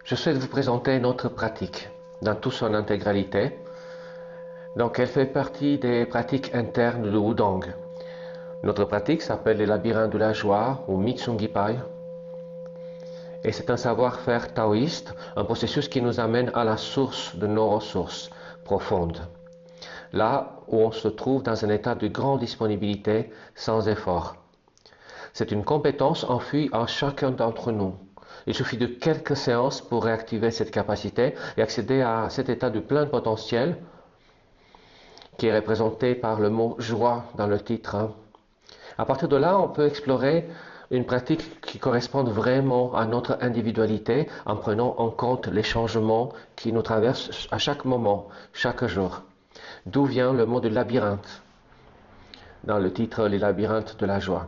Je souhaite vous présenter notre pratique dans toute son intégralité. Donc, elle fait partie des pratiques internes de Wudang. Notre pratique s'appelle les labyrinthes de la joie ou Mitsungi Pai. Et c'est un savoir-faire taoïste, un processus qui nous amène à la source de nos ressources profondes. Là où on se trouve dans un état de grande disponibilité sans effort. C'est une compétence enfuie en chacun d'entre nous. Il suffit de quelques séances pour réactiver cette capacité et accéder à cet état de plein potentiel qui est représenté par le mot joie dans le titre. À partir de là, on peut explorer une pratique qui corresponde vraiment à notre individualité en prenant en compte les changements qui nous traversent à chaque moment, chaque jour. D'où vient le mot de labyrinthe dans le titre Les labyrinthes de la joie.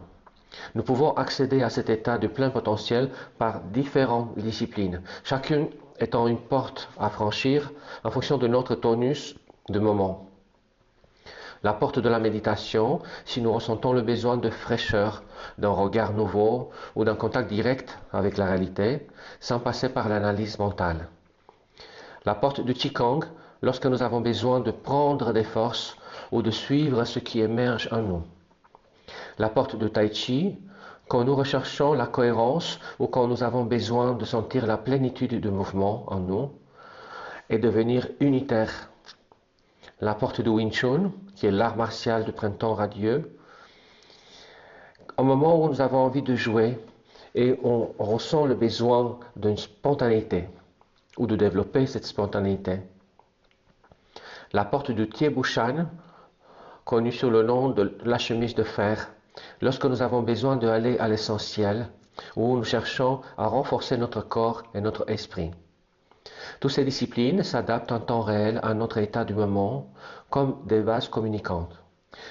Nous pouvons accéder à cet état de plein potentiel par différentes disciplines, chacune étant une porte à franchir en fonction de notre tonus de moment. La porte de la méditation, si nous ressentons le besoin de fraîcheur, d'un regard nouveau ou d'un contact direct avec la réalité, sans passer par l'analyse mentale. La porte du Qigong, lorsque nous avons besoin de prendre des forces ou de suivre ce qui émerge en nous. La porte du Tai Chi, quand nous recherchons la cohérence ou quand nous avons besoin de sentir la plénitude du mouvement en nous et devenir unitaire. La porte du Wing Chun, qui est l'art martial du printemps radieux, au moment où nous avons envie de jouer et on ressent le besoin d'une spontanéité ou de développer cette spontanéité. La porte du Tie Bu Shan, connue sous le nom de la chemise de fer, lorsque nous avons besoin d'aller à l'essentiel, où nous cherchons à renforcer notre corps et notre esprit. Toutes ces disciplines s'adaptent en temps réel à notre état du moment comme des vases communicantes.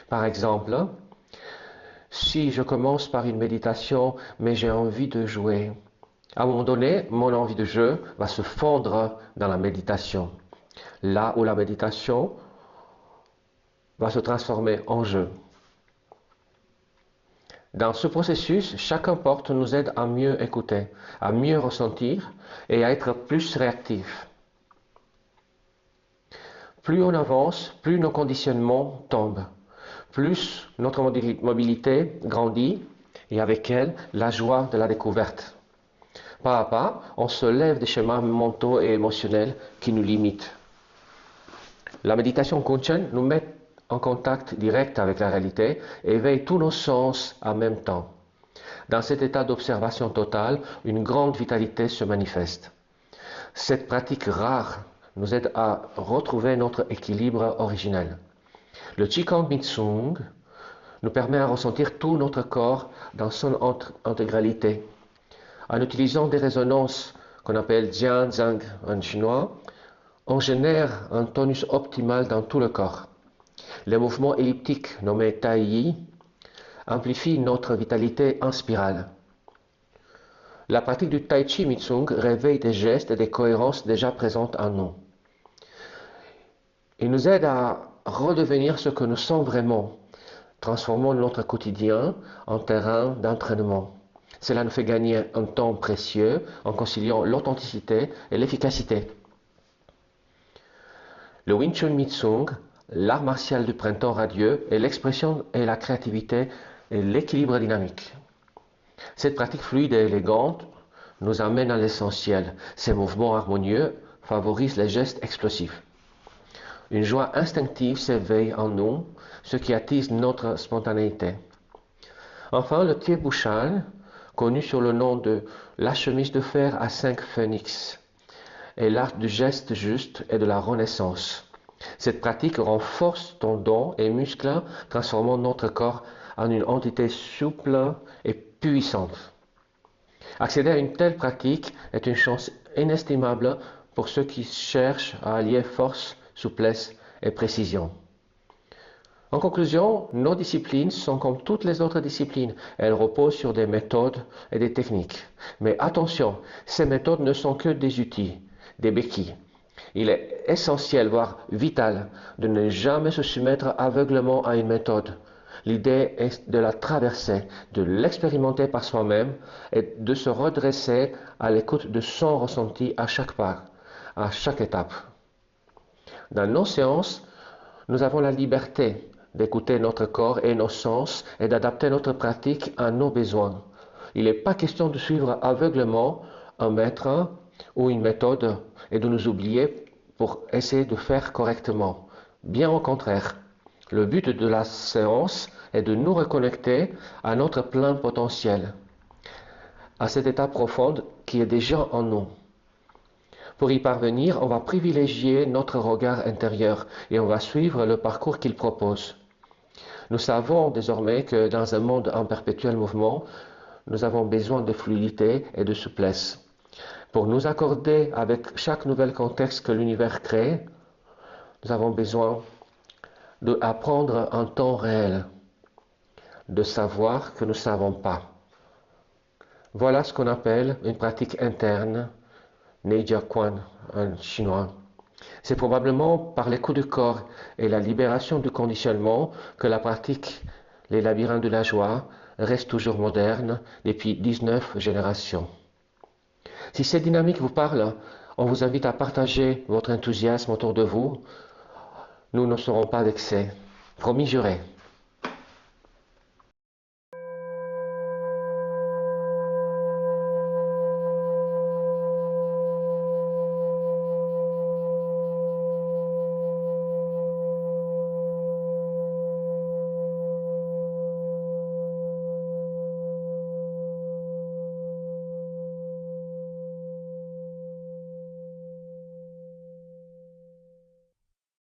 Par exemple, si je commence par une méditation mais j'ai envie de jouer, à un moment donné, mon envie de jeu va se fondre dans la méditation. Là où la méditation va se transformer en jeu. Dans ce processus, chaque porte nous aide à mieux écouter, à mieux ressentir et à être plus réactif. Plus on avance, plus nos conditionnements tombent, plus notre mobilité grandit et avec elle la joie de la découverte. Pas à pas, on se lève des schémas mentaux et émotionnels qui nous limitent. La méditation Kunchen nous met en contact direct avec la réalité et éveille tous nos sens en même temps. Dans cet état d'observation totale, une grande vitalité se manifeste. Cette pratique rare nous aide à retrouver notre équilibre originel. Le Qigong Mitsung nous permet à ressentir tout notre corps dans son intégralité. En utilisant des résonances qu'on appelle Jian Zhang en chinois, on génère un tonus optimal dans tout le corps. Les mouvements elliptiques nommés Tai Yi amplifient notre vitalité en spirale. La pratique du Tai Chi Mitsung réveille des gestes et des cohérences déjà présentes en nous. Il nous aide à redevenir ce que nous sommes vraiment, transformant notre quotidien en terrain d'entraînement. Cela nous fait gagner un temps précieux en conciliant l'authenticité et l'efficacité. Le Wing Chun Mitsung, l'art martial du printemps radieux, est l'expression et la créativité et l'équilibre dynamique. Cette pratique fluide et élégante nous amène à l'essentiel. Ces mouvements harmonieux favorisent les gestes explosifs. Une joie instinctive s'éveille en nous, ce qui attise notre spontanéité. Enfin, le Tie Bu Shan, connu sous le nom de la chemise de fer à 5 phénix, est l'art du geste juste et de la renaissance. Cette pratique renforce tendons et muscles, transformant notre corps en une entité souple et puissante. Accéder à une telle pratique est une chance inestimable pour ceux qui cherchent à allier force, souplesse et précision. En conclusion, nos disciplines sont comme toutes les autres disciplines. Elles reposent sur des méthodes et des techniques. Mais attention, ces méthodes ne sont que des outils, des béquilles. Il est essentiel, voire vital, de ne jamais se soumettre aveuglément à une méthode, L'idée est de la traverser, de l'expérimenter par soi-même et de se redresser à l'écoute de son ressenti à chaque pas, à chaque étape. Dans nos séances, nous avons la liberté d'écouter notre corps et nos sens et d'adapter notre pratique à nos besoins. Il n'est pas question de suivre aveuglément un maître ou une méthode et de nous oublier pour essayer de faire correctement. Bien au contraire, le but de la séance est de nous reconnecter à notre plein potentiel, à cet état profond qui est déjà en nous. Pour y parvenir, on va privilégier notre regard intérieur et on va suivre le parcours qu'il propose. Nous savons désormais que dans un monde en perpétuel mouvement, nous avons besoin de fluidité et de souplesse. Pour nous accorder avec chaque nouvel contexte que l'univers crée, nous avons besoin d'apprendre en temps réel, de savoir que nous ne savons pas. Voilà ce qu'on appelle une pratique interne, Neijia Quan en chinois. C'est probablement par les coups de corps et la libération du conditionnement que la pratique, les labyrinthes de la joie, reste toujours moderne depuis 19 générations. Si cette dynamique vous parle, on vous invite à partager votre enthousiasme autour de vous. Nous ne serons pas vexés. Promis juré.